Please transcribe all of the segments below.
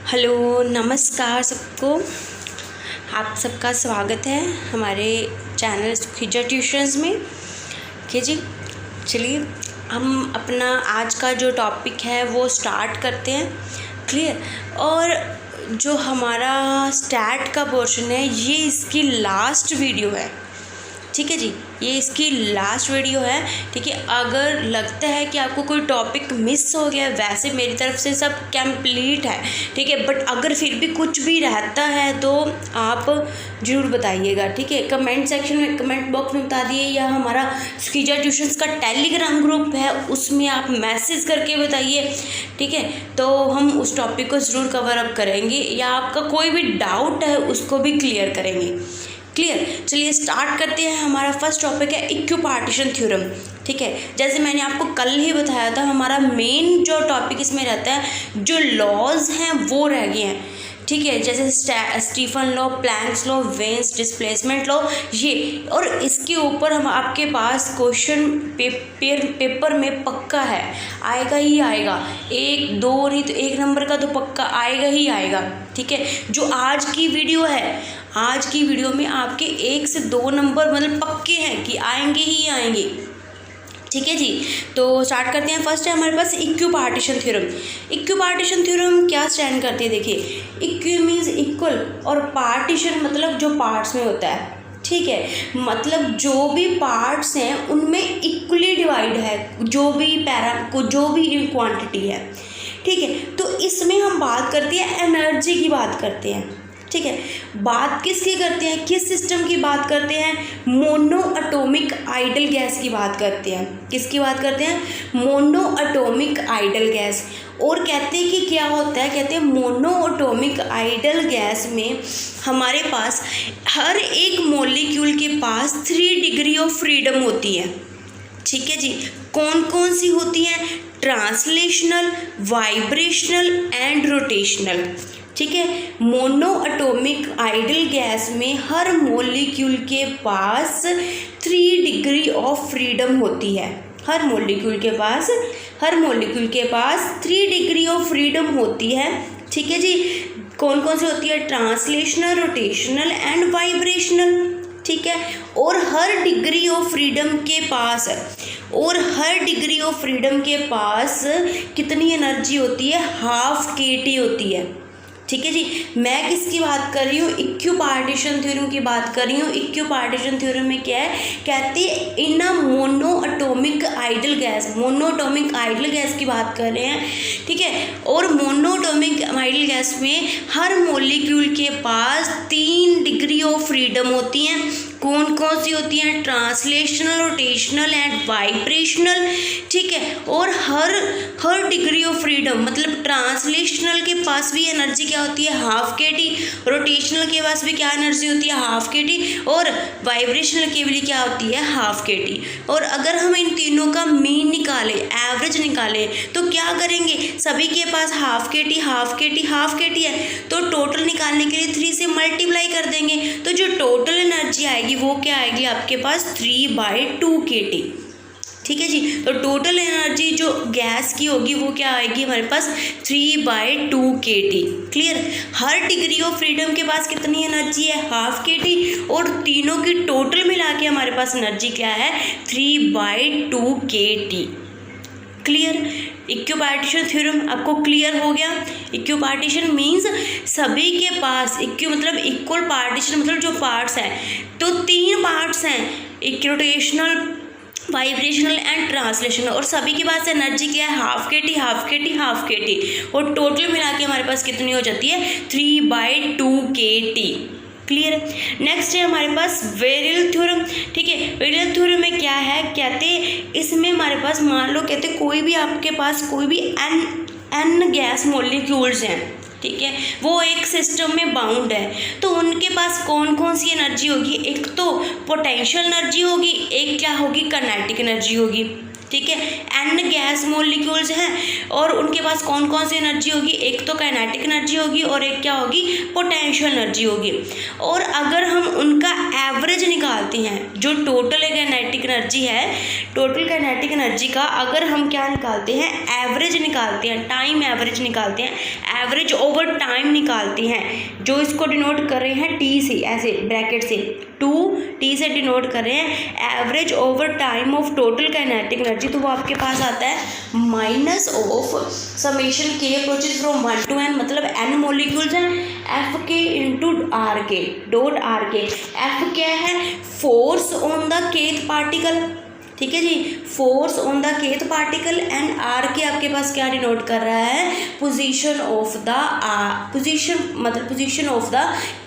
Hello नमस्कार सबको। आप सबका स्वागत है हमारे चैनल सुखिजा ट्यूशन्स में। ओके जी, चलिए हम अपना आज का जो टॉपिक है वो स्टार्ट करते हैं। क्लियर। और जो हमारा स्टैट का पोर्शन है ये इसकी लास्ट वीडियो है। ठीक है जी, ये इसकी लास्ट वीडियो है। ठीक है, अगर लगता है कि आपको कोई टॉपिक मिस हो गया, वैसे मेरी तरफ से सब कंप्लीट है। ठीक है, बट अगर फिर भी कुछ भी रहता है तो आप ज़रूर बताइएगा। ठीक है, कमेंट सेक्शन में, कमेंट बॉक्स में बता दिए, या हमारा सुखिजा ट्यूशन्स का टेलीग्राम ग्रुप है उसमें आप मैसेज करके बताइए। ठीक है, तो हम उस टॉपिक को ज़रूर कवर अप करेंगे, या आपका कोई भी डाउट है उसको भी क्लियर करेंगे। क्लियर। चलिए स्टार्ट करते हैं। हमारा फर्स्ट टॉपिक है इक्विपार्टीशन थ्योरम। ठीक है, जैसे मैंने आपको कल ही बताया था, हमारा मेन जो टॉपिक इसमें रहता है, जो लॉज हैं वो रह गए हैं। ठीक है, जैसे Stephen law, planks law, Wien's displacement law, ये। और इसके ऊपर हम आपके पास क्वेश्चन पेपर में पक्का है, आएगा ही आएगा। एक दो नहीं तो एक नंबर का तो पक्का आएगा ही आएगा। ठीक है, जो आज की वीडियो है, आज की वीडियो में आपके 1 से 2 नंबर मतलब पक्के हैं कि आएंगे ही आएंगे। ठीक है जी, तो स्टार्ट करते हैं। फर्स्ट है हमारे पास इक्विपार्टीशन थ्योरम। इक्विपार्टीशन थ्योरम क्या स्टैंड करती है? देखिए, इक्वी मीन्स इक्वल, और पार्टीशन मतलब जो पार्ट्स में होता है। ठीक है, मतलब जो भी पार्ट्स हैं उनमें इक्वली डिवाइड है, जो भी क्वांटिटी है। ठीक है, तो इसमें हम बात करते हैं एनर्जी की बात करते हैं। ठीक है, बात किसकी करते हैं, किस सिस्टम की बात करते हैं? मोनो एटॉमिक आइडल गैस की बात करते हैं। किसकी बात करते हैं? Mono atomic ideal gas. और कहते हैं कि क्या होता है, कहते हैं मोनो एटॉमिक आइडल गैस में हमारे पास हर एक मॉलिक्यूल के पास 3 डिग्री ऑफ फ्रीडम होती है। ठीक है जी, कौन कौन सी होती हैं? Translational, vibrational and rotational. ठीक है, मोनो एटॉमिक आइडल गैस में हर मॉलिक्यूल के पास 3 डिग्री ऑफ फ्रीडम होती है। हर मॉलिक्यूल के पास 3 डिग्री ऑफ फ्रीडम होती है। ठीक है जी, कौन कौन सी होती है? Translational, rotational and vibrational. ठीक है, और हर डिग्री ऑफ फ्रीडम के पास कितनी एनर्जी होती है? ½ kT होती है। ठीक है जी, मैं किसकी बात कर रही हूँ? इक्विपार्टीशन थ्योरम की बात कर रही हूँ। इक्विपार्टीशन थ्योरम में क्या है, कहती है in a monoatomic ideal gas की बात कर रहे हैं। ठीक है, और मोनो एटॉमिक आइडल गैस में हर मॉलिक्यूल के पास 3 डिग्री ऑफ फ्रीडम होती हैं। कौन कौन सी होती हैं? Translational, rotational and vibrational. ठीक है, और हर डिग्री ऑफ फ्रीडम मतलब ट्रांसलेशनल के पास भी एनर्जी क्या होती है? ½ kT। रोटेशनल के पास भी क्या एनर्जी होती है? ½ kT। और वाइब्रेशनल के लिए क्या होती है? ½ kT। और अगर हम इन तीनों का मीन निकालें, एवरेज निकालें, तो क्या करेंगे? सभी के पास ½ kT है, तो टोटल निकालने के लिए 3 से मल्टीप्लाई कर देंगे, तो जो टोटल एनर्जी आएगी वो क्या आएगी आपके पास? 3/2 kT। ठीक है जी, तो टोटल एनर्जी जो गैस की होगी वो क्या आएगी हमारे पास? 3/2 kT। Clear. Her degree of freedom के पास कितनी एनर्जी है? ½ kT। और तीनों की टोटल मिला के हमारे पास एनर्जी क्या है? 3/2 kT। क्लियर। इक्विपार्टीशन थ्योरम आपको क्लियर हो गया। इक्विपार्टीशन मीन्स सभी के पास, मतलब इक्वल पार्टीशन मतलब जो पार्ट्स हैं, तो 3 पार्ट्स हैं, रोटेशनल, वाइब्रेशनल एंड ट्रांसलेशनल, और सभी के पास एनर्जी क्या है? ½ kT। और टोटल मिला के हमारे पास कितनी हो जाती है? 3/2 kT। क्लियर है। नेक्स्ट है हमारे पास वेरियल थ्योरम। ठीक है, वेरियल थ्योरम में क्या है, कहते हैं इसमें हमारे पास मान लो कहते कोई भी आपके पास कोई भी n गैस मॉलिक्यूल्स हैं। ठीक है, वो एक सिस्टम में बाउंड है, तो उनके पास कौन कौन सी एनर्जी होगी? एक तो पोटेंशियल एनर्जी होगी, एक क्या होगी? काइनेटिक एनर्जी होगी। ठीक है। n गैस मॉलिक्यूल्स हैं और उनके पास कौन कौन सी एनर्जी होगी, एक तो काइनेटिक एनर्जी होगी और एक क्या होगी, पोटेंशियल एनर्जी होगी। और अगर हम उनका एवरेज निकालते हैं, जो टोटल काइनेटिक एनर्जी है, टोटल काइनेटिक एनर्जी का अगर हम क्या निकालते हैं, एवरेज निकालते हैं, टाइम एवरेज निकालते हैं, एवरेज ओवर टाइम निकालते हैं, जो इसको डिनोट कर रहे हैं टी से, ऐसे ब्रैकेट से 2t से डिनोट कर रहे हैं, average over time of total kinetic energy, तो वो आपके पास आता है माइनस ऑफ समेशन के अप्रोचेज फ्रॉम 1 to n, मतलब n मॉलिक्यूल्स हैं, F k into r k dot r k. F क्या है, force on the kth particle, ठीक है जी, force on the kth particle, and r k आपके पास क्या डिनोट कर रहा है, position of the position of the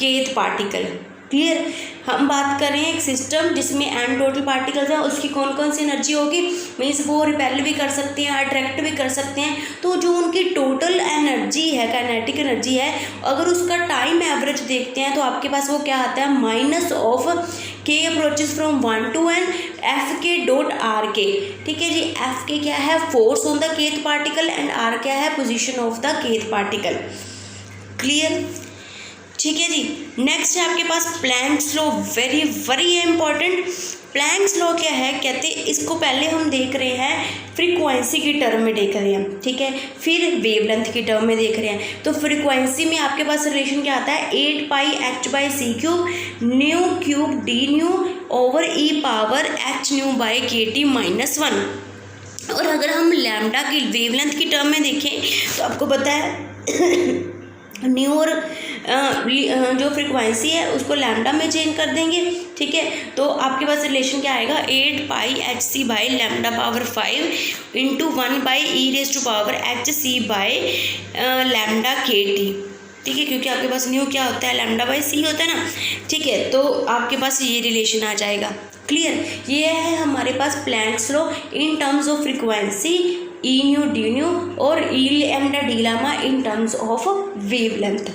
kth particle. Clear. हम बात कर रहे हैं एक सिस्टम जिसमें n टोटल पार्टिकल्स हैं, उसकी कौन कौन सी एनर्जी होगी, मीन्स वो रिपेल भी कर सकते हैं, अट्रैक्ट भी कर सकते हैं। तो जो उनकी टोटल एनर्जी है, काइनेटिक एनर्जी है, अगर उसका टाइम एवरेज देखते हैं तो आपके पास वो क्या आता है, minus of k approaches from 1 to n F k dot r k. ठीक है जी, एफ के क्या है, force on the kth particle, and r क्या है, position of the kth particle. Clear. ठीक है जी। नेक्स्ट है आपके पास Planck's law, very very important. Planck's law क्या है, कहते हैं इसको पहले हम देख रहे हैं फ्रीक्वेंसी की टर्म में देख रहे हैं, ठीक है, फिर वेवलेंथ की टर्म में देख रहे हैं। तो फ्रीक्वेंसी में आपके पास रिलेशन क्या आता है, 8πh/c³ new cube D new over e power h new by kT -1। और अगर हम लैम्डा की वेवलेंथ की टर्म में देखें तो आपको पता है न्यू और जो फ्रीक्वेंसी है उसको लैम्डा में चेंज कर देंगे, ठीक है। तो आपके पास रिलेशन क्या आएगा, 8πhc by lambda power 5 into 1/e⁻hc by lambda kT, ठीक है, क्योंकि आपके पास न्यू क्या होता है, लैम्डा बाई c होता है ना, ठीक है। तो आपके पास ये रिलेशन आ जाएगा। क्लियर। ये है हमारे पास Planck's law in terms of frequency, E nu d nu, और E lambda d lambda in terms of wavelength.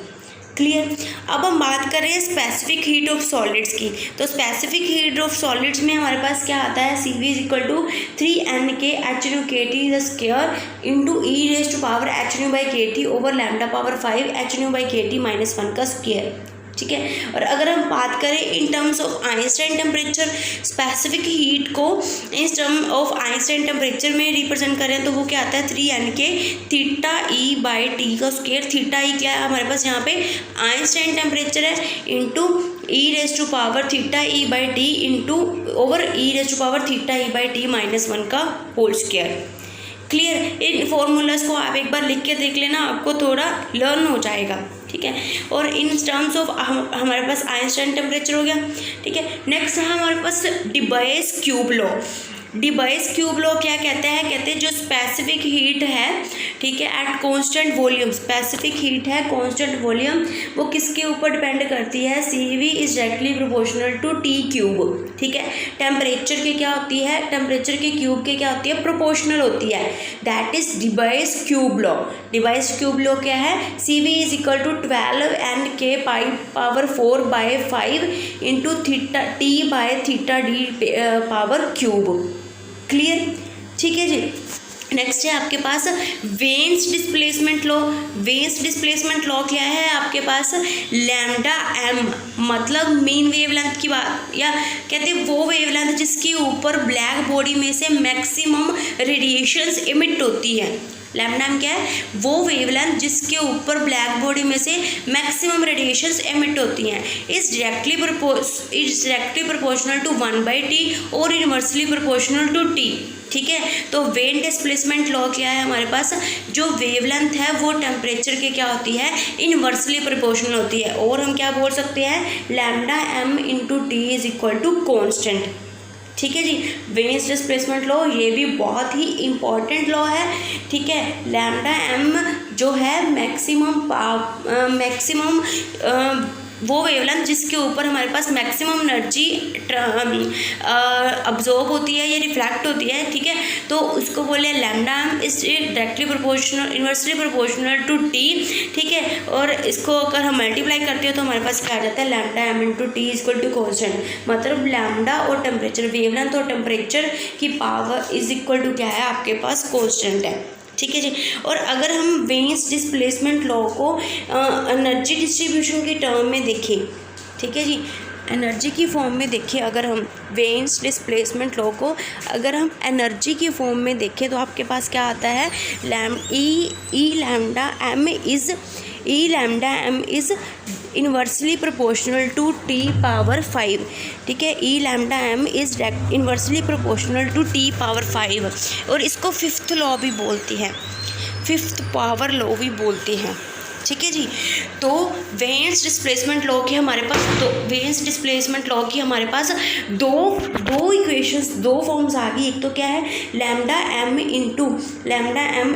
Clear. अब हम बात कर रहे हैं स्पेसिफिक हीट ऑफ सॉलिड्स की। तो स्पेसिफिक हीट ऑफ सॉलिड्स में हमारे पास क्या आता है, CV = 3NkHν/2 into e⁻hν/kT over lambda power 5 hν/kT -1 का स्क्वायर, ठीक है। और अगर हम बात करें इन terms of Einstein temperature, specific heat को इस टर्म ऑफ आइंस्टाइन टेम्परेचर में रिप्रेजेंट करें तो वो क्या आता है, 3Nk∠θE/T का स्क्वायर। थीटा ई क्या है हमारे पास यहाँ पे, आइंस्टाइन टेम्परेचर है, into e⁻θE/T into over e⁻θE/T -1 का होल स्क्वायर। क्लियर। इन फॉर्मूलाज को आप एक बार लिख के देख लेना, आपको थोड़ा लर्न हो जाएगा, ठीक है। और इन टर्म्स ऑफ हमारे पास आइंस्टाइन टेम्परेचर हो गया, ठीक है। नेक्स्ट है हमारे पास device cube law. Debye's cube law क्या कहता है, कहते हैं जो स्पेसिफिक हीट है, ठीक है, at constant volume, specific heat है कांस्टेंट वॉल्यूम, वो किसके ऊपर डिपेंड करती है, CV is directly proportional to T cube, ठीक है। टेम्परेचर के क्या होती है, टेम्परेचर के क्यूब के क्या होती है, प्रोपोर्शनल होती है, that is Debye's cube law. Debye's cube law क्या है, CV = 12Nk⁴/5 into T/θD⁴ clear. ठीक है जी। नेक्स्ट है आपके पास Wien's displacement law. Wien's displacement law क्या है आपके पास, लैम्डा m मतलब मीन वेवलेंथ की बात, या कहते हैं वो वेवलेंथ जिसके ऊपर ब्लैक बॉडी में से मैक्सिमम रेडिएशंस इमिट होती है। लैम्डा m क्या है, वो वेवलेंथ जिसके ऊपर ब्लैक बॉडी में से मैक्सिमम रेडिएशंस एमिट होती हैं, is directly proportional to 1/T और इनवर्सली प्रोपोर्शनल टू T, ठीक है। तो वेन डिस्प्लेसमेंट लॉ क्या है हमारे पास, जो वेवलेंथ है वो टेम्परेचर के क्या होती है, इनवर्सली प्रोपोर्शनल होती है, और हम क्या बोल सकते हैं, lambda m into T = constant, ठीक है जी। वेन्स डिस्प्लेसमेंट लॉ ये भी बहुत ही इम्पॉर्टेंट लॉ है, ठीक है। लैम्डा m जो है मैक्सिमम वो वेवलेंथ जिसके ऊपर हमारे पास मैक्सिमम एनर्जी अब्जॉर्ब होती है या रिफ्लेक्ट होती है, ठीक है, तो उसको बोले lambda m is directly proportional, inversely proportional to T, ठीक है। और इसको अगर हम मल्टीप्लाई करते हो तो हमारे पास क्या आ जाता है, lambda m into T equal to constant, मतलब लैम्डा और टेम्परेचर, वेवलेंथ और टेम्परेचर की पावर इज इक्वल टू क्या है, आपके पास कॉन्स्टेंट है, ठीक है जी। और अगर हम वेन्स डिस्प्लेसमेंट लॉ को एनर्जी डिस्ट्रीब्यूशन के टर्म में देखें, ठीक है जी, एनर्जी की फॉर्म में देखें, अगर हम वेन्स डिस्प्लेसमेंट लॉ को अगर हम एनर्जी की फॉर्म में देखें तो आपके पास क्या आता है, E lambda m is inversely proportional to T power 5, ठीक है। E lambda m is inversely proportional to T power 5, और इसको फिफ्थ लॉ भी बोलती है, फिफ्थ पावर लॉ भी बोलती हैं, ठीक है जी। तो वेन्स डिस्प्लेसमेंट लॉ की हमारे पास दो इक्वेशंस, दो फॉर्म्स आ गई। एक तो क्या है, lambda m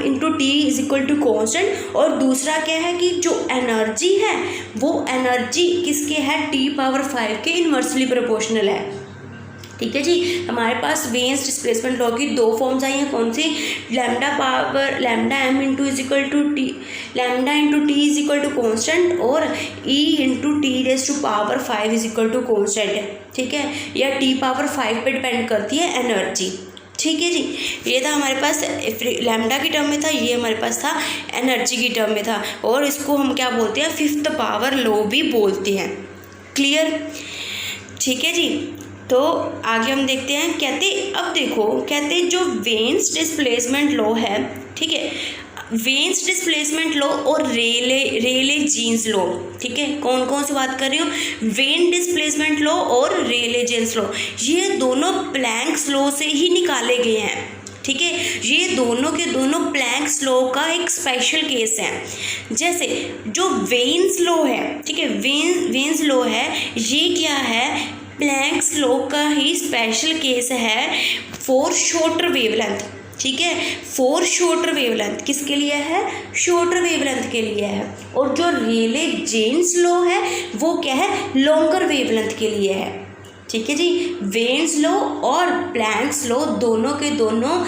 into T is equal to constant, और दूसरा क्या है कि जो एनर्जी है वो एनर्जी किसके है, टी पावर 5 के इन्वर्सली प्रोपोर्शनल है, ठीक है जी। हमारे पास वेन्स डिस्प्लेसमेंट लॉ की दो फॉर्म्स आई हैं, कौन सी, lambda m into is equal to T, lambda into T is equal to constant, और E into T raise to power 5 is equal to constant है, ठीक है, या टी पावर 5 पे डिपेंड करती है एनर्जी, ठीक है जी। ये था हमारे पास लैम्डा की टर्म में था, ये हमारे पास था एनर्जी की टर्म में था, और इसको हम क्या बोलते हैं, फिफ्थ पावर लॉ भी बोलते हैं, क्लियर, ठीक है जी। तो आगे हम देखते हैं, कहते जो वेन्स डिस्प्लेसमेंट लॉ है, ठीक है, वेन्स डिस्प्लेसमेंट लॉ और रेले जीन्स लॉ, ठीक है, कौन सी बात कर रही हूँ, वेन डिस्प्लेसमेंट लॉ और रेले जीन्स लॉ, ये दोनों प्लैंक्स लॉ से ही निकाले गए हैं, ठीक है। ये दोनों के दोनों प्लैंक्स लॉ का एक स्पेशल केस है। जैसे जो वेन्स लॉ है, ठीक है, वेन्स लॉ है, ये क्या है, प्लैंक्स लॉ का ही स्पेशल केस है फॉर शॉर्टर वेवलेंथ, ठीक है, फॉर शॉर्टर वेवलेंथ किसके लिए है, शॉर्टर वेवलेंथ के लिए है। और जो रेले जीन्स लॉ है वो क्या है, लॉन्गर वेवलेंथ के लिए है, ठीक है जी। वेन्स लॉ और प्लैंक्स लॉ दोनों के दोनों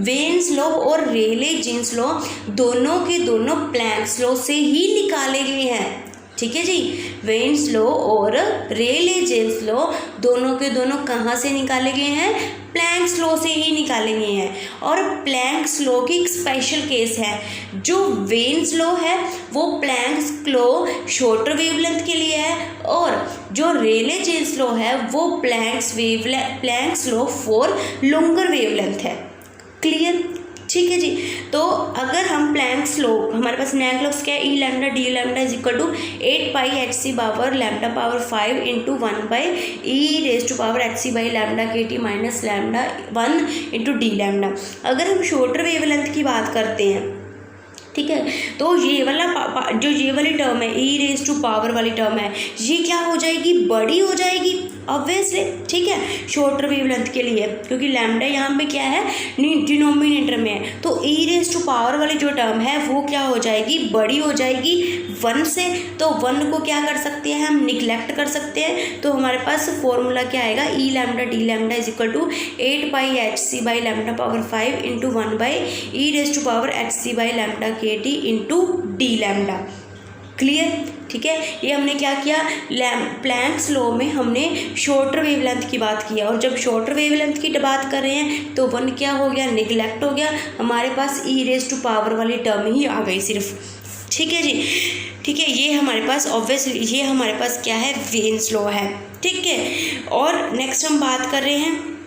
वेन्स लॉ और रेले जीन्स लॉ दोनों के दोनों प्लैंक्स लॉ से ही निकाले गए हैं, ठीक है जी। वेन्स लॉ और रेले जीन्स लॉ दोनों के दोनों कहाँ से निकाले गए हैं, प्लैंक्स लॉ से ही निकाले गए हैं। और प्लैंक्स लॉ की एक स्पेशल केस है, जो वेन्स लॉ है वो प्लैंक्स लॉ शॉर्टर वेवलेंथ के लिए है, और जो रेले जीन्स लॉ है वो planks law for longer wavelength है, क्लियर, ठीक है जी। तो अगर हम प्लैंक्स लॉ, हमारे पास नैक लॉ क्या है, E lambda d lambda is equal to 8 pi H C power lambda power 5 into 1 by E raise to power h c by lambda के T minus lambda 1 into D lambda. अगर हम shorter wavelength की बात करते हैं, ठीक है, तो ये वाली टर्म है, ई रेज टू पावर वाली टर्म है, ये क्या हो जाएगी, बड़ी हो जाएगी ऑब्वियसली, ठीक है, शॉर्टर वेवलेंथ के लिए, क्योंकि लैम्डा यहाँ पे क्या है, डिनोमिनेटर में है, तो ई रेज टू पावर वाली जो टर्म है वो क्या हो जाएगी, बड़ी हो जाएगी 1 से। तो 1 को क्या कर सकते हैं, हम निगलेक्ट कर सकते हैं, तो हमारे पास फॉर्मूला क्या आएगा, E lambda d lambda is equal to 8 pi H c by lambda power 5 into 1 by E raise to power h c by lambda के T into D lambda, clear, ठीक है। ये हमने क्या किया, प्लैंक्स लॉ में हमने शॉर्टर वेवलेंथ की बात किया, और जब शॉर्टर वेवलेंथ की बात कर रहे हैं तो 1 क्या हो गया, निगलेक्ट हो गया, हमारे पास ई रेज टू पावर वाली टर्म ही आ गई सिर्फ, ठीक है जी, ठीक है। ये हमारे पास ऑब्वियसली ये हमारे पास क्या है, वेन्स लॉ है, ठीक है। और नेक्स्ट हम बात कर रहे हैं,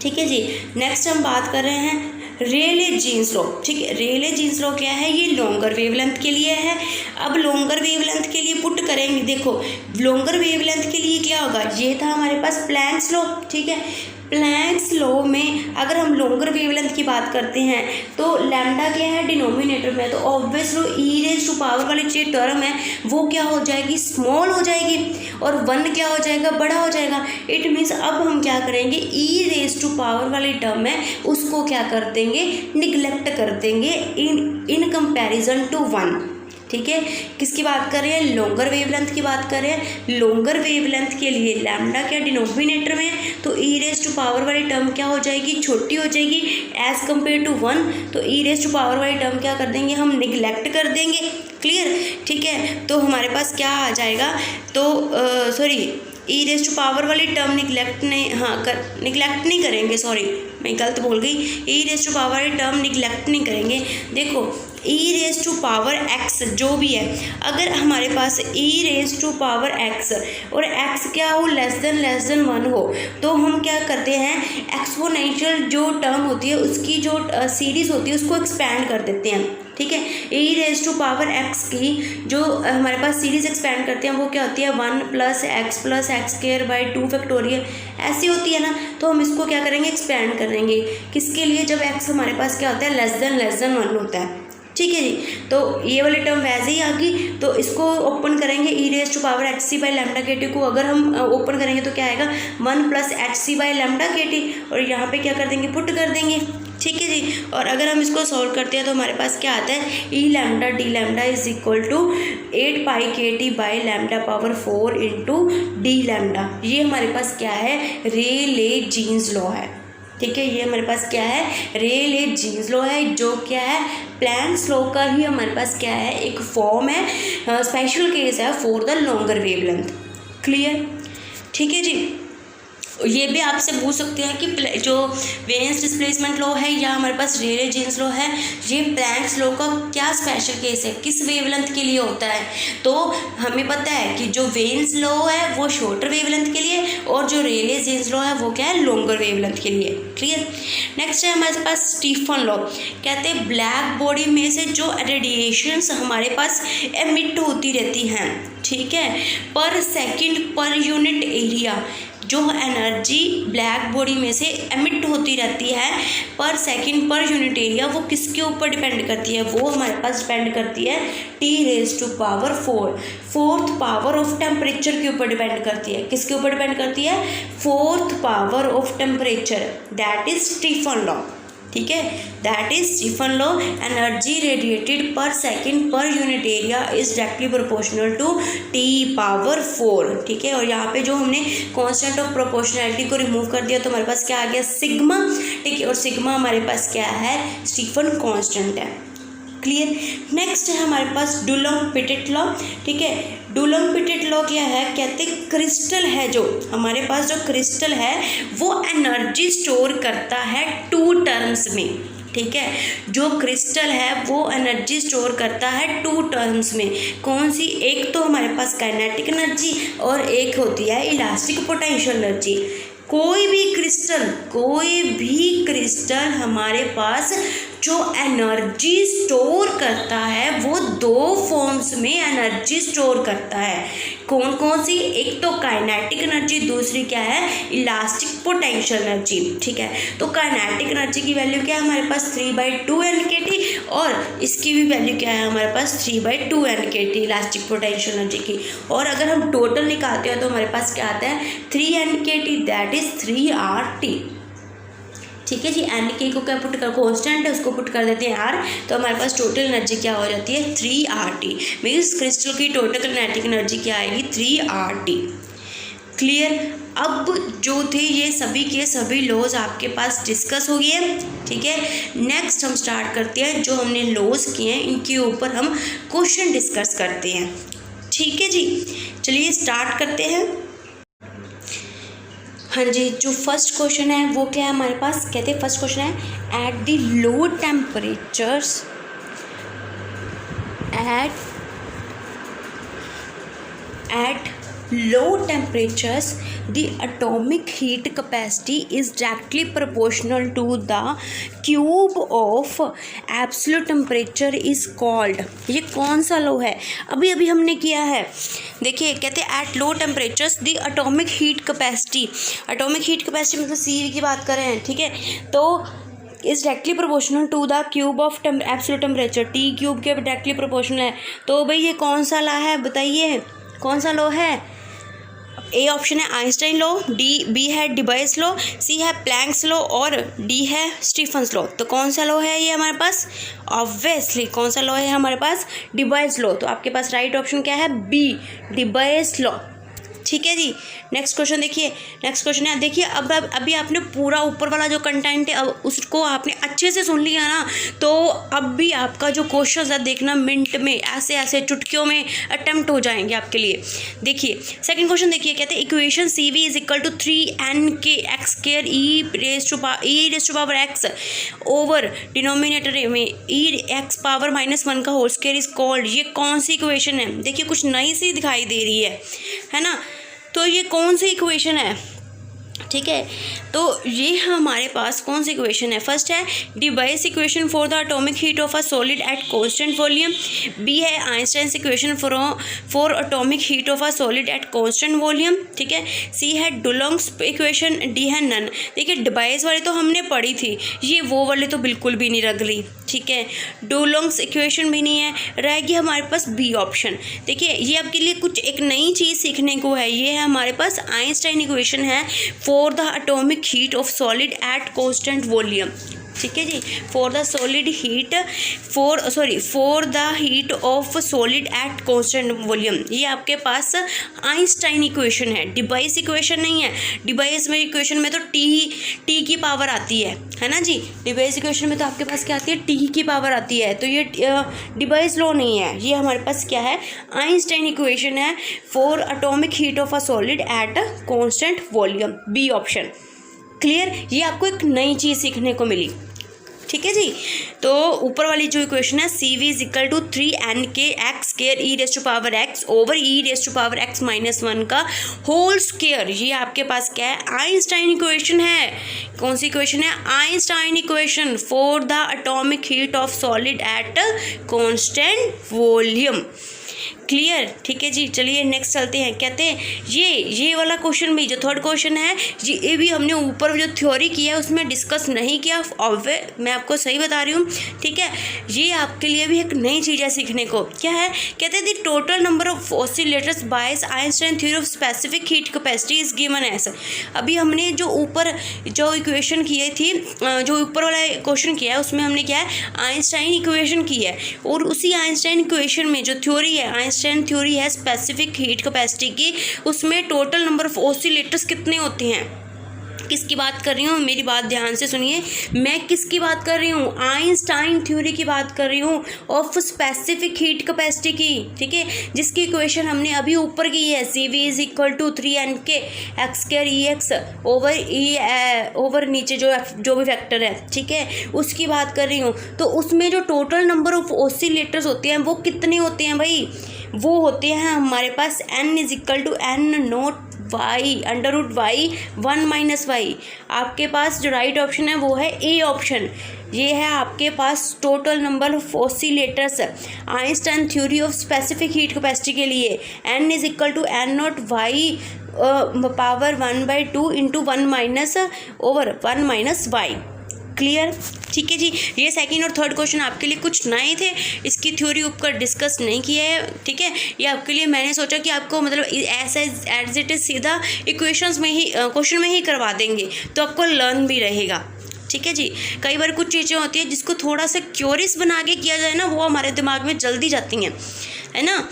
ठीक है जी, नेक्स्ट हम बात कर रहे हैं रेले जीन्स लॉ, ठीक है। रेले जीन्स लॉ क्या है, ये लॉन्गर वेवलेंथ के लिए है। अब लॉन्गर वेवलेंथ के लिए पुट करेंगे, देखो लॉन्गर वेवलेंथ के लिए क्या होगा, ये था हमारे पास प्लैंक्स लॉ, ठीक है। प्लैंक्स लॉ में अगर हम लॉन्गर वेवलेंथ की बात करते हैं तो लैम्डा क्या है, डिनोमिनेटर में, तो obviously e raise to power वाली जो टर्म है वो क्या हो जाएगी, स्मॉल हो जाएगी, और 1 क्या हो जाएगा, बड़ा हो जाएगा। इट मीन्स अब हम क्या करेंगे, ई रेज टू पावर वाली टर्म है उसको क्या कर देंगे, निगलेक्ट कर देंगे इन कंपैरिजन टू 1, ठीक है, किसकी बात कर रहे हैं, लॉन्गर वेवलेंथ की बात कर रहे हैं। लॉन्गर वेवलेंथ के लिए लैम्डा क्या डिनोमिनेटर में है, तो ई रेज टू पावर वाली टर्म क्या हो जाएगी, छोटी हो जाएगी एज कम्पेयर टू 1। तो ई रेज टू पावर वाली टर्म क्या कर देंगे, हम निगलेक्ट कर देंगे। क्लियर, ठीक है, तो हमारे पास क्या आ जाएगा, तो sorry e raise to power वाली टर्म निगलेक्ट नहीं करेंगे, सॉरी मैं गलत बोल गई, ई रेज टू पावर वाली टर्म निगलेक्ट नहीं करेंगे। देखो e raise to power x जो भी है, अगर हमारे पास e raise to power x और एक्स क्या हो, लेस देन 1 हो, तो हम क्या करते हैं, एक्सपोनेंशियल जो टर्म होती है उसकी जो सीरीज होती है उसको एक्सपैंड कर देते हैं। ठीक है, ई रेज टू पावर एक्स की जो हमारे पास सीरीज एक्सपैंड करते हैं वो क्या होती है, 1 + x² बाई 2 फैक्टोरियल ऐसी होती है ना। तो हम इसको क्या करेंगे, एक्सपैंड करेंगे, किसके लिए, जब x हमारे पास क्या होता है, लेस देन 1 होता है। ठीक है जी, तो ये वाली टर्म वैसे ही आ गई, तो इसको ओपन करेंगे, E raise to power hc by lambda k को अगर हम ओपन करेंगे तो क्या आएगा, 1 + hc बाई लैम्डा के, और यहाँ पे क्या कर देंगे, पुट कर देंगे। ठीक है जी, और अगर हम इसको सॉल्व करते हैं तो हमारे पास क्या आता है, E lambda d lambda is equal to 8 pi KT by lambda power 4 into D lambda. ये हमारे पास क्या है, रेले-जीन्स लॉ है। ठीक है, ये हमारे पास क्या है, रेले-जीन्स लॉ है, जो क्या है, प्लैंक्स लॉ का ही हमारे पास क्या है, एक फॉर्म है, स्पेशल केस है for the longer wavelength. Clear, ठीक है जी। ये भी आपसे पूछ सकते हैं कि जो वेन्स डिस्प्लेसमेंट लॉ है या हमारे पास रेले-जीन्स लॉ है, ये प्लैंक्स लॉ का क्या स्पेशल केस है, किस वेवलेंथ के लिए होता है। तो हमें पता है कि जो वेन्स लॉ है वो शॉर्टर वेवलेंथ के लिए, और जो रेले-जीन्स लॉ है वो क्या है, लॉन्गर वेवलेंथ के लिए। क्लियर, नेक्स्ट है हमारे पास स्टीफन लॉ। कहते हैं ब्लैक बॉडी में से जो रेडिएशंस हमारे पास एमिट होती रहती हैं, ठीक है, पर सेकंड पर यूनिट एरिया, जो एनर्जी ब्लैक बॉडी में से एमिट होती रहती है पर सेकंड पर यूनिट एरिया, वो किसके ऊपर डिपेंड करती है, वो हमारे पास डिपेंड करती है T raise to power 4, fourth power of temperature के ऊपर डिपेंड करती है। किसके ऊपर डिपेंड करती है, fourth power of temperature, that is Stefan law. ठीक है, that is Stefan law, energy radiated per second per unit area is directly proportional to T power 4। ठीक है, और यहाँ पे जो हमने कांस्टेंट ऑफ प्रोपोर्शनैलिटी को रिमूव कर दिया तो हमारे पास क्या आ गया, सिग्मा। ठीक है, और सिग्मा हमारे पास क्या है, स्टीफन कांस्टेंट है। क्लियर, नेक्स्ट है हमारे पास डुलॉन्ग-पिटेट लॉ। ठीक है, डुलॉन्ग-पिटेट लॉ क्या है, कहते हैं क्रिस्टल है, जो हमारे पास जो क्रिस्टल है वो एनर्जी स्टोर करता है 2 टर्म्स में। ठीक है, जो क्रिस्टल है वो एनर्जी स्टोर करता है 2 टर्म्स में। कौन सी, एक तो हमारे पास काइनेटिक एनर्जी और एक होती है इलास्टिक पोटेंशियल एनर्जी। कोई भी क्रिस्टल हमारे पास जो एनर्जी स्टोर करता है वो 2 फॉर्म्स में एनर्जी स्टोर करता है। कौन कौन सी, एक तो काइनेटिक एनर्जी, दूसरी क्या है, इलास्टिक पोटेंशियल एनर्जी। ठीक है, तो काइनेटिक एनर्जी की वैल्यू क्या है हमारे पास, 3/2 NKT, और इसकी भी वैल्यू क्या है हमारे पास, 3/2 NKT इलास्टिक पोटेंशियल एनर्जी की। और अगर हम टोटल निकालते हैं तो हमारे पास क्या आता है, 3 NKT, दैट इज 3 RT। ठीक है जी, एन के को क्या पुट कर, कॉन्स्टेंट है उसको पुट कर देते हैं R, तो हमारे पास टोटल एनर्जी क्या हो जाती है, 3 RT। मीन्स क्रिस्टल की टोटल काइनेटिक एनर्जी क्या आएगी, 3 RT। क्लियर, अब जो थे ये सभी के सभी लॉज आपके पास डिस्कस हो गए। ठीक है, नेक्स्ट हम स्टार्ट करते हैं, जो हमने लॉज किए हैं इनके ऊपर हम क्वेश्चन डिस्कस करते हैं। ठीक है जी, चलिए स्टार्ट करते हैं। हाँ जी, जो फर्स्ट क्वेश्चन है वो क्या है हमारे पास, कहते हैं फर्स्ट क्वेश्चन है, at the low temperatures at low temperatures the atomic heat capacity is directly proportional to the cube of absolute temperature is called। ये कौन सा लो है, अभी अभी हमने किया है। देखिए, कहते हैं at low temperatures the atomic heat capacity, atomic heat capacity मतलब सी की बात कर रहे हैं। ठीक है, तो is directly proportional to the cube of absolute temperature, T cube के डायरेक्टली प्रोपोर्शनल है। तो भाई ये कौन सा ला है, बताइए कौन सा लो है, ए ऑप्शन है आइंस्टाइन लॉ, बी है डिबाइस लॉ, सी है प्लैंक्स लॉ और डी है स्टीफन्स लॉ। तो कौन सा लॉ है ये हमारे पास? ऑब्वियसली कौन सा लॉ है हमारे पास? Device law. तो आपके पास राइट ऑप्शन क्या है? B, Debye's law. ठीक है जी। नेक्स्ट क्वेश्चन देखिए, नेक्स्ट क्वेश्चन है, देखिए अब अभी आपने पूरा ऊपर वाला जो कंटेंट है अब उसको आपने अच्छे से सुन लिया ना, तो अब भी आपका जो क्वेश्चन है देखना मिनट में ऐसे ऐसे चुटकियों में अटेम्प्ट हो जाएंगे आपके लिए। देखिए सेकंड क्वेश्चन देखिए, कहते हैं equation C V is equal to 3nk x square E raise to power x over denominator में ई एक्स पावर -1 का होल स्क्वायर इज कॉल्ड। ये कौन सी इक्वेशन है? देखिए कुछ नई सी दिखाई दे रही है ना। तो ये कौन सी इक्वेशन है? ठीक है, तो ये हमारे पास कौन सी इक्वेशन है? फर्स्ट है Debye's equation for the atomic heat of a solid at constant volume, B है Einstein equation for atomic heat of a solid at constant volume. ठीक है, सी है डुलोंग्स इक्वेशन, डी है नन। देखिए Debye's वाली तो हमने पढ़ी थी, ये वो वाली तो बिल्कुल भी नहीं लग रही। ठीक है, डुलोंग्स इक्वेशन भी नहीं है, रहेगी हमारे पास बी ऑप्शन। देखिए ये आपके लिए कुछ एक नई चीज़ सीखने को है। ये है हमारे पास आइंस्टाइन इक्वेशन है for the atomic heat of solid at constant volume. ठीक है जी, for the heat of solid at constant volume. ये आपके पास आइंस्टाइन इक्वेशन है, डिबाइस इक्वेशन नहीं है। डिबाइस में इक्वेशन में तो टी की पावर आती है ना जी। डिबाइस इक्वेशन में तो आपके पास क्या आती है? टी की पावर आती है। तो ये डिबाइस लॉ नहीं है, ये हमारे पास क्या है? आइंस्टाइन इक्वेशन है for atomic heat of a solid at constant volume, B option. Clear? ये आपको एक नई चीज़ सीखने को मिली। ठीक है जी। तो ऊपर वाली जो इक्वेशन है C V is equal to 3nk x square E raise to power x over E raise to power x -1 का होल स्क्वायर, ये आपके पास क्या है? आइंस्टाइन इक्वेशन है। कौन सी इक्वेशन है? Einstein equation for the atomic heat of solid at constant volume. Clear? ठीक है जी। चलिए नेक्स्ट चलते हैं। कहते हैं ये वाला क्वेश्चन भी, जो थर्ड क्वेश्चन है ये भी हमने ऊपर जो थ्योरी किया है उसमें डिस्कस नहीं किया। मैं आपको सही बता रही हूँ। ठीक है, ये आपके लिए भी एक नई चीज़ है सीखने को। क्या है? कहते हैं the total number of oscillators by Einstein theory of specific heat capacity is given as. अभी हमने जो ऊपर जो इक्वेशन की थी, जो ऊपर वाला क्वेश्चन किया है उसमें हमने क्या है? आइंस्टाइन इक्वेशन की है, और उसी आइंस्टाइन इक्वेशन में जो थ्योरी है, आइंस्टाइन थ्योरी है स्पेसिफिक हीट कैपेसिटी की, उसमें टोटल नंबर ऑफ ऑसिलेटर्स कितने होते हैं? किसकी बात कर रही हूँ? मेरी बात ध्यान से सुनिए। मैं किसकी बात कर रही हूँ? आइंस्टाइन थ्योरी की बात कर रही हूँ ऑफ स्पेसिफिक हीट कैपेसिटी की। ठीक है, जिसकी इक्वेशन हमने अभी ऊपर की है, C V is equal to 3nk x square E X over नीचे जो भी फैक्टर है, ठीक है, उसकी बात कर रही हूँ। तो उसमें जो टोटल नंबर ऑफ ऑसिलेटर्स होते हैं वो कितने होते हैं भाई? वो होते हैं हमारे पास n is equal to n0 y √y 1 - y। आपके पास जो राइट ऑप्शन है वो है ए ऑप्शन। ये है आपके पास total number of oscillators Einstein theory of specific heat capacity के लिए। n is equal to n0 y power 1/2 into 1 - y। Clear? ठीक है जी। ये सेकंड और थर्ड क्वेश्चन आपके लिए कुछ नए थे, इसकी थ्योरी ऊपर डिस्कस नहीं किया है। ठीक है, ये आपके लिए मैंने सोचा कि आपको मतलब ऐसा एज इट इज सीधा इक्वेशंस में ही क्वेश्चन में ही करवा देंगे, तो आपको लर्न भी रहेगा। ठीक है जी। कई बार कुछ चीज़ें होती है जिसको थोड़ा सा क्यूरियस बना के किया जाए ना, वो हमारे दिमाग में जल्दी जाती हैं, है ना।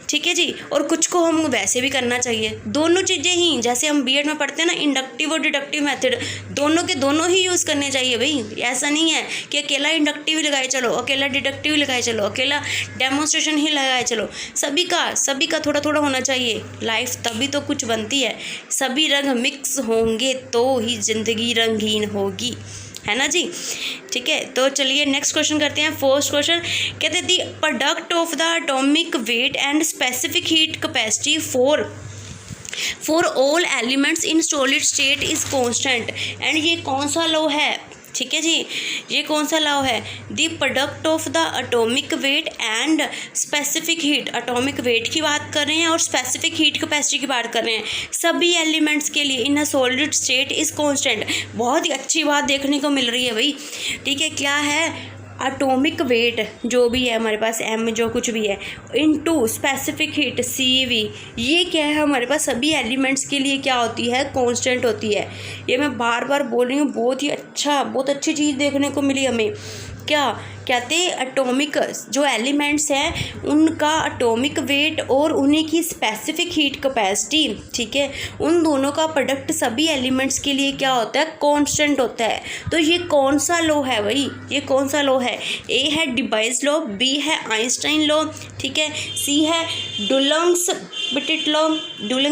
ठीक है जी। और कुछ को हम वैसे भी करना चाहिए, दोनों चीज़ें ही, जैसे हम बीएड में पढ़ते हैं ना, इंडक्टिव और डिडक्टिव मेथड, दोनों के दोनों ही यूज़ करने चाहिए भाई। ऐसा नहीं है कि अकेला इंडक्टिव ही लगाए चलो, अकेला डिडक्टिव ही लगाए चलो, अकेला डेमोन्स्ट्रेशन ही लगाए चलो। सभी का थोड़ा थोड़ा होना चाहिए। लाइफ तभी तो कुछ बनती है, सभी रंग मिक्स होंगे तो ही ज़िंदगी रंगीन होगी, है ना जी। ठीक है, तो चलिए नेक्स्ट क्वेश्चन करते हैं। फर्स्ट क्वेश्चन कहते हैं the product of the atomic weight and specific heat capacity for all elements in solid state is constant. And ये कौन सा लॉ है? ठीक है जी, ये कौन सा लॉ है? The product of the atomic weight and specific heat, atomic weight की बात कर रहे हैं और स्पेसिफिक हीट कैपेसिटी की बात कर रहे हैं, सभी एलिमेंट्स के लिए in a solid state is constant. बहुत ही अच्छी बात देखने को मिल रही है भाई। ठीक है, क्या है? एटॉमिक वेट जो भी है हमारे पास m जो कुछ भी है इनटू स्पेसिफिक हीट CV, ये क्या है हमारे पास सभी एलिमेंट्स के लिए क्या होती है, कांस्टेंट होती है। ये मैं बार बार बोल रही हूँ, बहुत अच्छी चीज़ देखने को मिली हमें। क्या कहते हैं, एटॉमिक जो एलिमेंट्स हैं उनका एटॉमिक वेट और उन्हीं की स्पेसिफिक हीट कैपेसिटी, ठीक है, उन दोनों का प्रोडक्ट सभी एलिमेंट्स के लिए क्या होता है, कांस्टेंट होता है। तो ये कौन सा लॉ है भाई, ये कौन सा लॉ है? ए है डिबाइस लॉ, बी है आइंस्टाइन लॉ, ठीक है, सी है डुलंग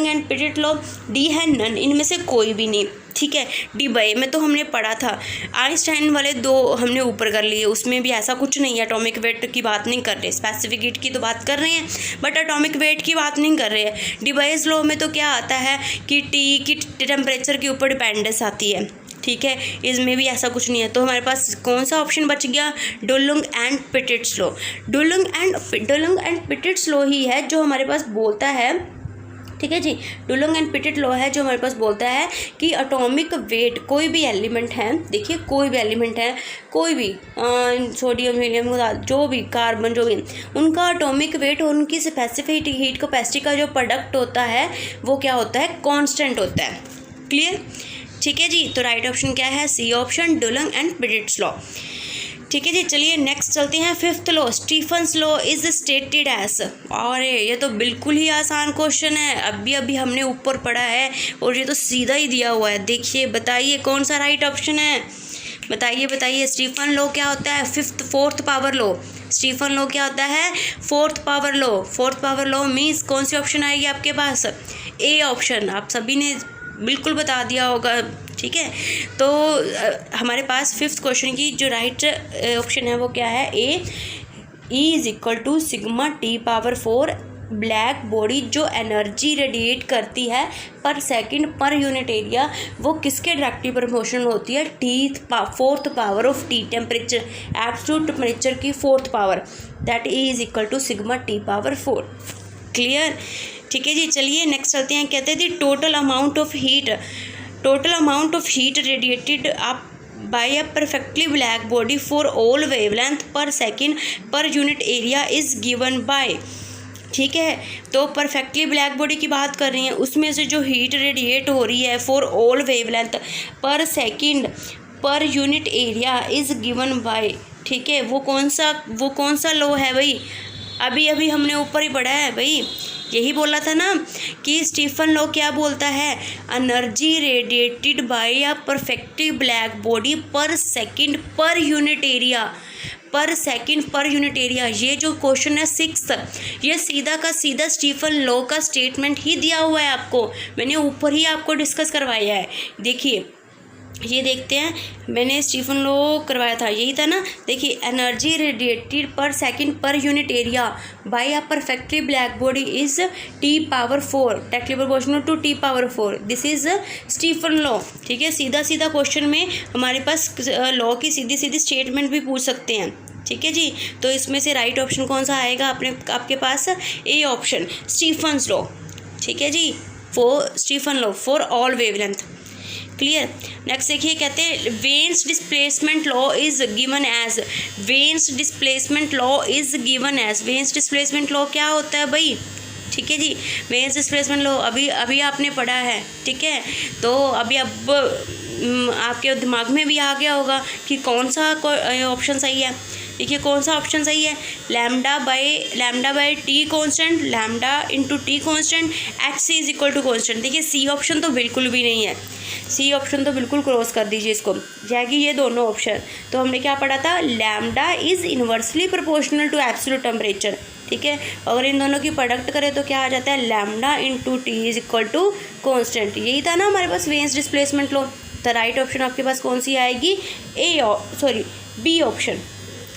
एंड पिटेट लॉ, डी है नन, इनमें से कोई भी नहीं, ठीक है। डिबाई में तो हमने पढ़ा था, आइंस्टाइन वाले दो हमने ऊपर कर लिए, उसमें भी ऐसा कुछ नहीं है, एटॉमिक वेट की बात नहीं कर रहे, स्पेसिफिक हीट की तो बात कर रहे हैं बट एटॉमिक वेट की बात नहीं कर रहे हैं। डिबाइस लॉ में तो क्या आता है कि टी की टेम्परेचर के ऊपर डिपेंडेंस आती है, ठीक है, इसमें भी ऐसा कुछ नहीं है। तो हमारे पास कौन सा ऑप्शन बच गया, डुलंग and Petit's law. डुलंग and Petit's law ही है जो हमारे पास बोलता है, ठीक है जी, डुलंग एंड पिटेट लॉ है जो हमारे पास बोलता है कि एटॉमिक वेट कोई भी एलिमेंट है, देखिए कोई भी एलिमेंट है, कोई भी सोडियम हीलियम जो भी कार्बन जो भी, उनका एटॉमिक वेट और उनकी स्पेसिफिक हीट कैपेसिटी का जो प्रोडक्ट होता है वो क्या होता है, कांस्टेंट होता है। क्लियर, ठीक है जी। तो राइट ऑप्शन क्या है, C option, Dulong and Petit's law, ठीक है जी। चलिए नेक्स्ट चलते हैं, fifth law, Stefan's law is stated as. और ये तो बिल्कुल ही आसान क्वेश्चन है, अभी हमने ऊपर पढ़ा है और ये तो सीधा ही दिया हुआ है। देखिए बताइए कौन सा राइट ऑप्शन है, बताइए। स्टीफन लॉ क्या होता है, fourth power law. Stephen law क्या होता है, फोर्थ पावर लॉ मीन्स कौन सी ऑप्शन आएगी आपके पास, ए ऑप्शन। आप सभी ने बिल्कुल बता दिया होगा, ठीक है। तो हमारे पास फिफ्थ क्वेश्चन की जो राइट ऑप्शन है वो क्या है, A is equal to sigma T power 4। Black body जो एनर्जी रेडिएट करती है पर सेकंड पर यूनिट एरिया, वो किसके डायरेक्टली प्रोपोर्शनल होती है, fourth power of T, temperature, absolute temperature की fourth power, that is equal to sigma T power 4। Clear, ठीक है जी। चलिए नेक्स्ट चलते हैं, कहते हैं the total amount of heat radiated up by a perfectly black body for all wavelength per second per unit area is given by, ठीक है। तो परफेक्टली ब्लैक बॉडी की बात कर रही हैं, उसमें से जो हीट रेडिएट हो रही है for all wavelength per second per unit area is given by, ठीक है, वो कौन सा लॉ है भाई, अभी हमने ऊपर ही पढ़ा है भाई, यही बोला था ना कि स्टीफन लॉ क्या बोलता है, energy radiated by a perfectly black body per second per unit area, ये जो क्वेश्चन है सिक्स्थ, ये सीधा का सीधा स्टीफन लॉ का स्टेटमेंट ही दिया हुआ है आपको, मैंने ऊपर ही आपको डिस्कस करवाया है। देखिए ये देखते हैं, मैंने स्टीफन लॉ करवाया था, यही था ना। देखिए energy radiated per second per unit area by a perfectly black body is T power 4 directly proportional to T power 4, this is Stefan law, ठीक है। सीधा क्वेश्चन में हमारे पास लॉ की सीधी स्टेटमेंट भी पूछ सकते हैं, ठीक है जी। तो इसमें से राइट ऑप्शन कौन सा आएगा आपके पास, ए ऑप्शन, स्टीफन्स लॉ, ठीक है जी, Stefan law for all wavelength. Clear, next देखिए, कहते हैं Wien's displacement law is given as, Wien's displacement law क्या होता है भाई, ठीक है जी। वेन्स डिस्प्लेसमेंट लॉ अभी आपने पढ़ा है, ठीक है। तो अभी अब आपके दिमाग में भी आ गया होगा कि कौन सा ऑप्शन सही है। देखिए कौन सा ऑप्शन सही है, lambda by T constant, lambda into T constant, X is equal to constant. देखिए सी ऑप्शन तो बिल्कुल भी नहीं है, सी ऑप्शन तो बिल्कुल क्रॉस कर दीजिए इसको, जाएगी ये दोनों ऑप्शन। तो हमने क्या पढ़ा था, lambda is inversely proportional to absolute temperature, ठीक है। अगर इन दोनों की प्रोडक्ट करें तो क्या आ जाता है, lambda into T is equal to constant. यही था ना हमारे पास वेन्स डिस्प्लेसमेंट लॉ। तो राइट ऑप्शन आपके पास कौन सी आएगी, बी ऑप्शन।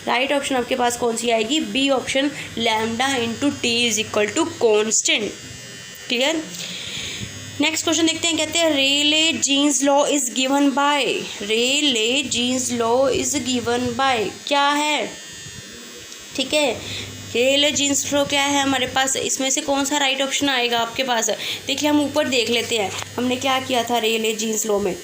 राइट ऑप्शन आपके पास कौन सी आएगी, B option, lambda into T is equal to constant. Clear, next question देखते हैं, कहते हैं Rayleigh Jeans law is given by, क्या है, ठीक है। रेले जीन्स लॉ क्या है हमारे पास, इसमें से कौन सा राइट ऑप्शन आएगा आपके पास। देखिए हम ऊपर देख लेते हैं, हमने क्या किया था रेले जीन्स लॉ में,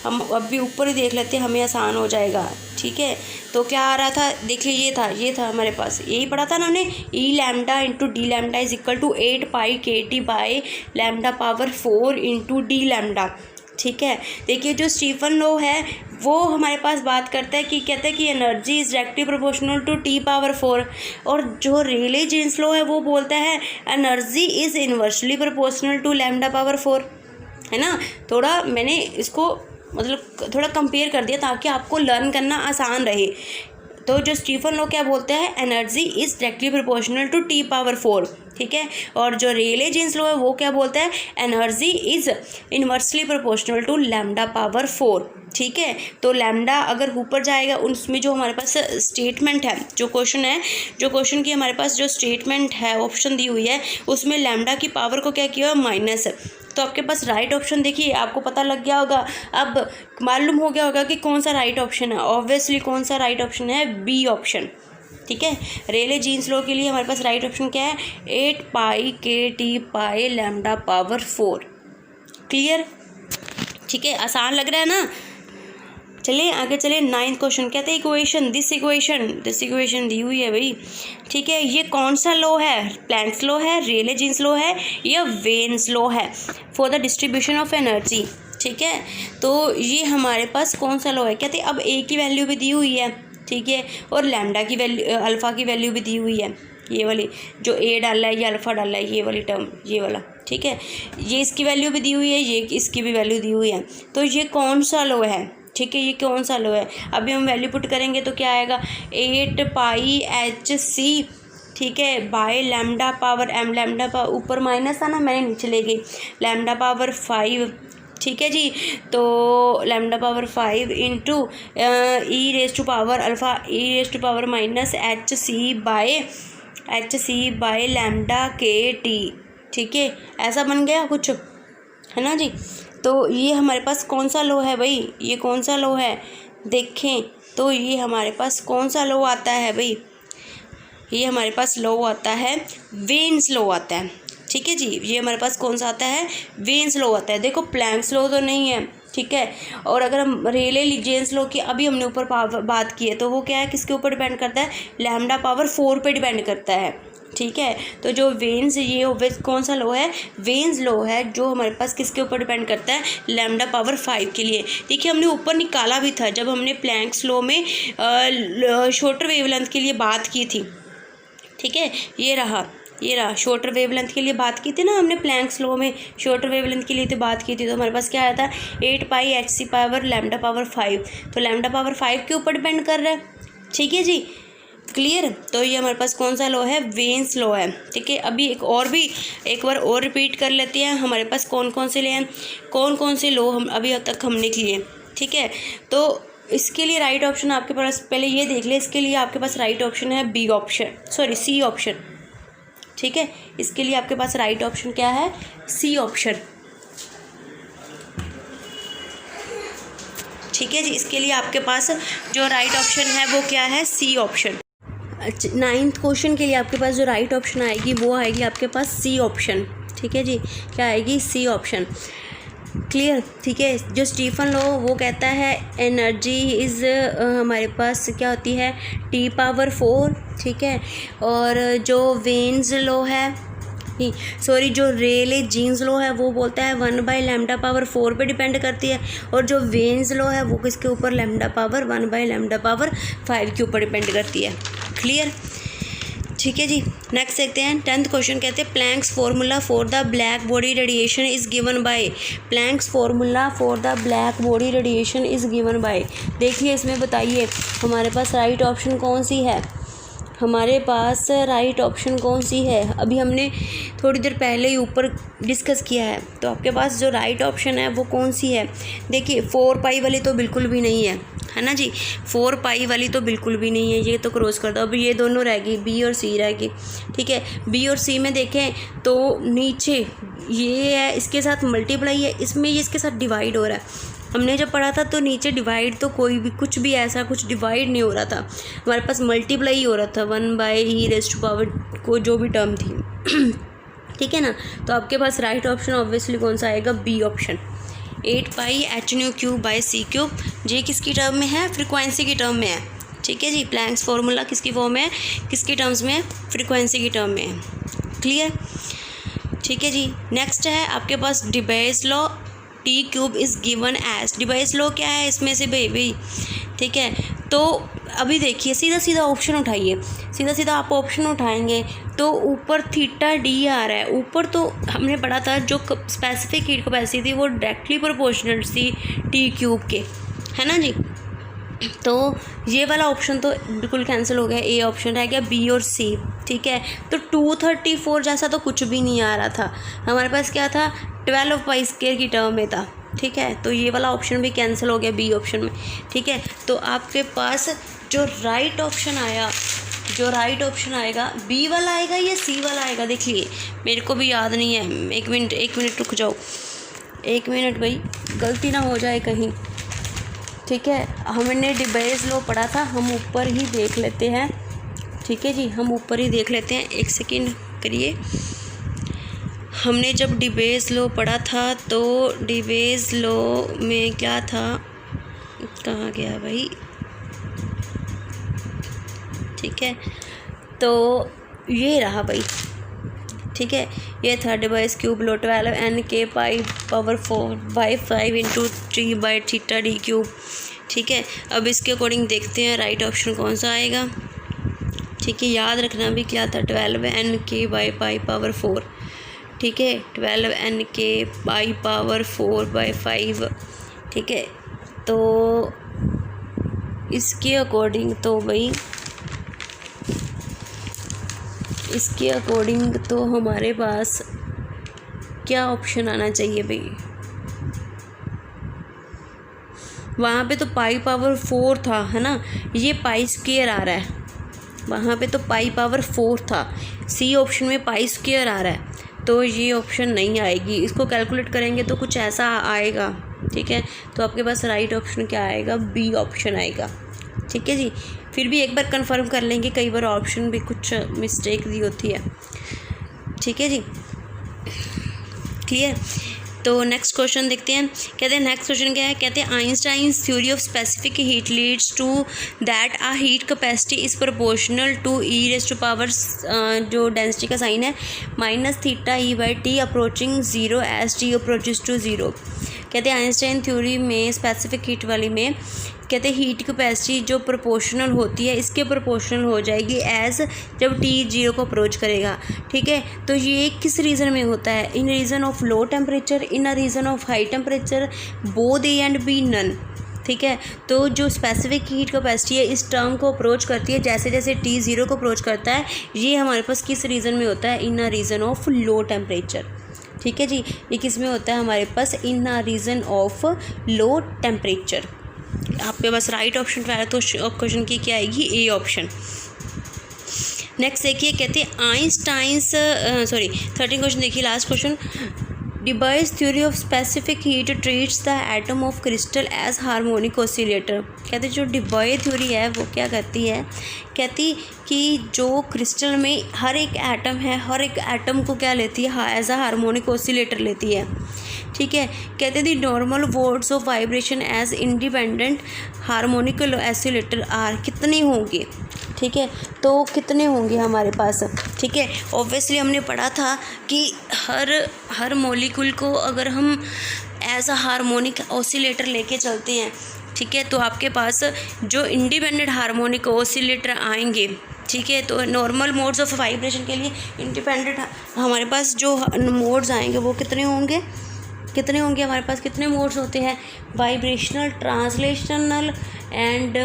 हम अभी ऊपर ही देख लेते हैं, हमें आसान हो जाएगा। ठीक है, तो क्या आ रहा था, देख लीजिए, ये था हमारे पास, यही पढ़ा था ना हमने, E lambda into D lambda is equal to 8 pi K T by lambda power 4 into D lambda. ठीक है, देखिए जो स्टीफन लॉ है वो हमारे पास बात करता है कि कहता है कि energy is directly proportional to T power 4, और जो रेले जीन्स लॉ है वो बोलता है energy is inversely proportional to lambda power 4, है ना। थोड़ा मैंने इसको मतलब थोड़ा कंपेयर कर दिया ताकि आपको लर्न करना आसान रहे। तो जो स्टीफन लॉ क्या बोलते हैं, energy is directly proportional to T power 4। ठीक है, और जो रेले जीन्स लॉ है वो क्या बोलता है, energy is inversely proportional to lambda power 4। ठीक है, तो लैम्डा अगर ऊपर जाएगा, उसमें जो हमारे पास स्टेटमेंट है, जो क्वेश्चन की हमारे पास जो स्टेटमेंट है, ऑप्शन दी हुई है, उसमें लैम्डा की पावर को क्या किया, माइनस। तो आपके पास राइट ऑप्शन देखिए, आपको पता लग गया होगा, अब मालूम हो गया होगा कि कौन सा राइट ऑप्शन है। ऑब्वियसली कौन सा राइट ऑप्शन है, बी ऑप्शन। ठीक है, रेले जीन्स लॉ के लिए हमारे पास राइट ऑप्शन क्या है, 8 pi K T pi lambda power 4। Clear, ठीक है, आसान लग रहा है ना। चलिए आगे चलिए, 9th क्वेश्चन कहते हैं इक्वेशन, दिस इक्वेशन दी हुई है भाई। ठीक है, ये कौन सा लॉ है, प्लैंक्स लॉ है, रेले जीन्स लॉ है या वेन्स लॉ है for the distribution of energy. ठीक है, तो ये हमारे पास कौन सा लॉ है, कहते हैं अब ए की वैल्यू भी दी हुई है। ठीक है, और लैम्डा की वैल्यू, अल्फ़ा की वैल्यू भी दी हुई है, ये वाली जो ए डाला है, ये अल्फ़ा डाला है, ये वाली टर्म, ये वाला। ठीक है, ये इसकी वैल्यू भी दी हुई है, ये इसकी भी वैल्यू दी हुई है। तो ये कौन सा लॉ है, ठीक है, ये कौन सा लॉ है, अभी हम वैल्यू पुट करेंगे तो क्या आएगा, 8 पाई एच सी, ठीक है, by lambda power M, lambda power ऊपर माइनस था ना, मैंने नीचे ले गई, लैम्डा पावर 5। ठीक है जी, तो lambda power 5 into E raise to power alpha, E raise to power minus H C by lambda के टी। ठीक है, ऐसा बन गया कुछ, है ना जी। तो ये हमारे पास कौन सा लॉ है भाई, ये कौन सा लॉ है, देखें तो ये हमारे पास कौन सा लॉ आता है भाई, ये हमारे पास लॉ आता है, वेन्स लॉ आता है। ठीक है जी, ये हमारे पास कौन सा आता है, वेन्स लॉ आता है। देखो प्लैंक्स लॉ तो नहीं है, ठीक है, और अगर हम रेले जीन्स लॉ की अभी हमने ऊपर बात की है, तो वो क्या है, किसके ऊपर डिपेंड करता है, लैम्डा पावर 4 पे डिपेंड करता है। ठीक है, तो जो वेन्स, ये कौन सा लॉ है, वेन्स लॉ है, जो हमारे पास किसके ऊपर डिपेंड करता है, लैम्डा पावर 5 के लिए। देखिए हमने ऊपर निकाला भी था जब हमने प्लैंक्स लॉ में शॉर्टर वेवलेंथ के लिए बात की थी। ठीक है, ये रहा शॉर्टर वेवलेंथ के लिए बात की थी ना हमने, प्लैंक्स लॉ में शॉर्टर वेवलेंथ के लिए तो बात की थी। तो हमारे पास क्या आया था, 8 पाई H C power lambda power 5, तो लैम्डा पावर 5 के ऊपर डिपेंड कर रहा है। ठीक है जी, क्लियर। तो ये हमारे पास कौन सा लॉ है, वेन्स लॉ है। ठीक है, अभी एक बार और रिपीट कर लेते हैं, हमारे पास कौन कौन से लॉ हम अभी अब तक हमने किए। ठीक है, तो इसके लिए राइट ऑप्शन आपके पास, पहले ये देख ले, इसके लिए आपके पास राइट ऑप्शन है सी ऑप्शन। ठीक है, इसके लिए आपके पास राइट ऑप्शन क्या है, सी ऑप्शन। ठीक है जी, इसके लिए आपके पास जो राइट ऑप्शन है वो क्या है, सी ऑप्शन। 9th क्वेश्चन के लिए आपके पास जो राइट ऑप्शन आएगी वो आएगी आपके पास सी ऑप्शन। ठीक है जी, क्या आएगी, सी ऑप्शन। क्लियर, ठीक है। जो स्टीफन लॉ वो कहता है एनर्जी इज़ हमारे पास क्या होती है, टी पावर 4। ठीक है, और जो वेन्स लॉ है, जो रेले जीन्स लॉ है वो बोलता है 1 बाई लैम्डा पावर 4 पे डिपेंड करती है, और जो वेन्स लॉ है वो किसके ऊपर, lambda power 1 by lambda power 5 के ऊपर डिपेंड करती है। क्लियर, ठीक है जी। नेक्स्ट देखते हैं 10th क्वेश्चन, कहते हैं Planck's formula for the black body radiation is given by, Planck's formula for the black body radiation is given by. देखिए इसमें बताइए हमारे पास राइट ऑप्शन कौन सी है, हमारे पास राइट ऑप्शन कौन सी है, अभी हमने थोड़ी देर पहले ही ऊपर डिस्कस किया है। तो आपके पास जो राइट ऑप्शन है वो कौन सी है, देखिए 4 पाई वाली तो बिल्कुल भी नहीं है ना जी, 4 पाई वाली तो बिल्कुल भी नहीं है, ये तो क्रॉस कर दो। अभी ये दोनों रहेगी, बी और सी रहेगी। ठीक है, बी और सी में देखें तो नीचे ये है, इसके साथ मल्टीप्लाई है, इसमें ये इसके साथ डिवाइड हो रहा है। हमने जब पढ़ा था तो नीचे डिवाइड तो कोई भी कुछ भी ऐसा कुछ डिवाइड नहीं हो रहा था, हमारे पास मल्टीप्लाई हो रहा था 1 by E raise to power को जो भी टर्म थी। ठीक है ना, तो आपके पास राइट ऑप्शन ऑब्वियसली कौन सा आएगा, B option. 8 pi H nu cube by C cube. ये किसकी टर्म में है? फ्रीक्वेंसी की टर्म में है। ठीक है जी, प्लैंक्स फार्मूला किसकी फॉर्म में है? किसकी टर्म्स में है? फ्रीक्वेंसी की टर्म में है। क्लियर? ठीक है जी। नेक्स्ट है आपके पास Debye's law, T cube is given as. Debye's law क्या है इसमें से भाई? ठीक है, तो अभी देखिए सीधा सीधा ऑप्शन उठाइए, सीधा सीधा आप ऑप्शन उठाएंगे तो ऊपर थीटा डी आ रहा है। ऊपर तो हमने पढ़ा था जो स्पेसिफिक हीट कैपेसिटी थी वो डायरेक्टली प्रोपोर्शनल थी टी क्यूब के, है ना जी। तो ये वाला ऑप्शन तो बिल्कुल कैंसिल हो गया, ए ऑप्शन रह गया, बी और सी। ठीक है, तो 234 जैसा तो कुछ भी नहीं आ रहा था, हमारे पास क्या था? 12 पाई स्क्वायर की टर्म में था। ठीक है, तो ये वाला ऑप्शन भी कैंसिल हो गया बी ऑप्शन में। ठीक है, तो आपके पास जो राइट ऑप्शन आया, जो राइट ऑप्शन आएगा बी वाला आएगा या सी वाला आएगा? देखिए मेरे को भी याद नहीं है, एक मिनट रुक जाओ, 1 मिनट भाई, गलती ना हो जाए कहीं। ठीक है, हमने डिबेयस लॉ पढ़ा था, हम ऊपर ही देख लेते हैं। ठीक है जी, हम ऊपर ही देख लेते हैं, एक सेकेंड करिए। हमने जब डिबेयस लॉ पढ़ा था तो डिबेयस लॉ में क्या था, कहाँ गया भाई? ठीक है, तो ये रहा भाई। ठीक है, ये था Debye's cube law 12 n k pi power 4 by 5 into 3 by theta D cube. ठीक है, अब इसके अकॉर्डिंग देखते हैं राइट ऑप्शन कौन सा आएगा। ठीक है, याद रखना भी क्या था, 12 n k by pi power 4। ठीक है, 12 n k by power 4 by 5। ठीक है, तो इसके अकॉर्डिंग तो भाई, इसके अकॉर्डिंग तो हमारे पास क्या ऑप्शन आना चाहिए भाई? वहाँ पे तो पाई पावर 4 था, है ना, ये पाई स्क्वायर आ रहा है, वहाँ पे तो पाई पावर 4 था, सी ऑप्शन में पाई स्क्वायर आ रहा है, तो ये ऑप्शन नहीं आएगी। इसको कैलकुलेट करेंगे तो कुछ ऐसा आएगा। ठीक है, तो आपके पास राइट ऑप्शन क्या आएगा? बी ऑप्शन आएगा। ठीक है जी, फिर भी एक बार कंफर्म कर लेंगे, कई बार ऑप्शन भी कुछ मिस्टेक दी होती है। ठीक है जी, क्लियर? तो नेक्स्ट क्वेश्चन देखते हैं। कहते हैं नेक्स्ट क्वेश्चन क्या है? कहते हैं Einstein's theory of specific heat leads to that uh heat capacity is proportional to E raise to power, जो डेंसिटी का साइन है, minus theta E by T approaching zero as T approaches to zero. कहते हैं Einstein theory में specific heat वाली में कहते हैं हीट कैपेसिटी जो प्रोपोर्शनल होती है इसके प्रोपोर्शनल हो जाएगी एज जब टी 0 को अप्रोच करेगा। ठीक है, तो ये किस रीज़न में होता है? In region of low temperature, in a region of high temperature, both A and B, none. ठीक है, तो जो स्पेसिफिक हीट कैपेसिटी है इस टर्म को अप्रोच करती है जैसे जैसे टी 0 को अप्रोच करता है, ये हमारे पास किस रीज़न में होता है? In a region of low temperature. ठीक है जी, ये किस में होता है हमारे पास? In a region of low temperature. आपके पास राइट ऑप्शन पे आया तो क्वेश्चन की क्या आएगी? A option. नेक्स्ट देखिए, कहते हैं आइंस्टाइन्स 13 क्वेश्चन देखिए, last question. Debye theory of specific heat treats the atom of crystal as harmonic oscillator. कहते हैं जो डिबेयस थ्योरी है वो क्या कहती है? कहती कि जो क्रिस्टल में हर एक एटम है, हर एक एटम को क्या लेती है? एज अ हार्मोनिक ऑसिलेटर लेती है। ठीक है, कहते the normal modes of vibration as independent harmonical oscillator are. कितने होंगे? ठीक है, तो कितने होंगे हमारे पास? ठीक है, ऑब्वियसली हमने पढ़ा था कि हर मॉलिक्यूल को अगर हम एज अ हार्मोनिक ऑसिलेटर लेके चलते हैं, ठीक है, तो आपके पास जो इंडिपेंडेंट हार्मोनिक ऑसिलेटर आएंगे, ठीक है, तो नॉर्मल मोड्स ऑफ वाइब्रेशन के लिए इंडिपेंडेंट हमारे पास जो मोड्स आएंगे वो कितने होंगे? कितने होंगे हमारे पास? कितने मोड्स होते हैं? Vibrational, translational and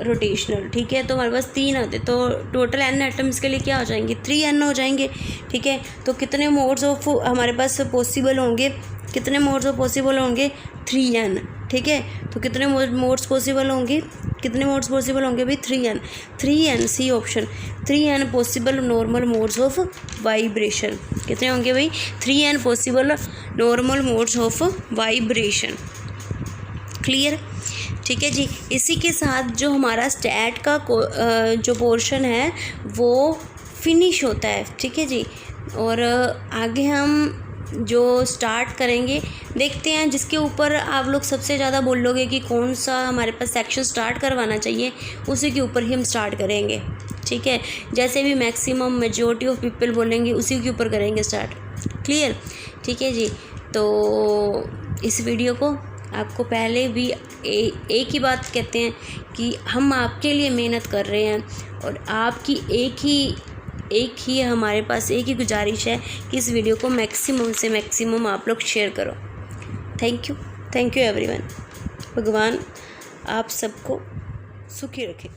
rotational. ठीक है, तो हमारे पास 3 आते, तो टोटल n एटम्स के लिए क्या हो जाएंगे? 3n हो जाएंगे। ठीक है, तो कितने मोड्स ऑफ हमारे पास पॉसिबल होंगे? कितने मोड्स ऑफ पॉसिबल होंगे? 3n। ठीक है, तो कितने मोड्स पॉसिबल होंगे? कितने मोड्स पॉसिबल होंगे भाई? 3n, C option. 3n possible normal modes of vibration. कितने होंगे भाई? 3n possible normal modes of vibration. Clear? ठीक है जी, इसी के साथ जो हमारा स्टैट का जो पोर्शन है वो फिनिश होता है। ठीक है जी, और आगे हम जो स्टार्ट करेंगे, देखते हैं जिसके ऊपर आप लोग सबसे ज़्यादा बोलोगे कि कौन सा हमारे पास सेक्शन स्टार्ट करवाना चाहिए, उसी के ऊपर ही हम स्टार्ट करेंगे। ठीक है, जैसे भी मैक्सिमम मेजॉरिटी ऑफ पीपल बोलेंगे उसी के ऊपर करेंगे स्टार्ट। क्लियर? ठीक है जी। तो इस वीडियो को आपको पहले भी एक ही बात कहते हैं कि हम आपके लिए मेहनत कर रहे हैं, और आपकी एक ही हमारे पास एक ही गुजारिश है कि इस वीडियो को मैक्सिमम से मैक्सिमम आप लोग शेयर करो। Thank you everyone. भगवान आप सबको सुखी रखे।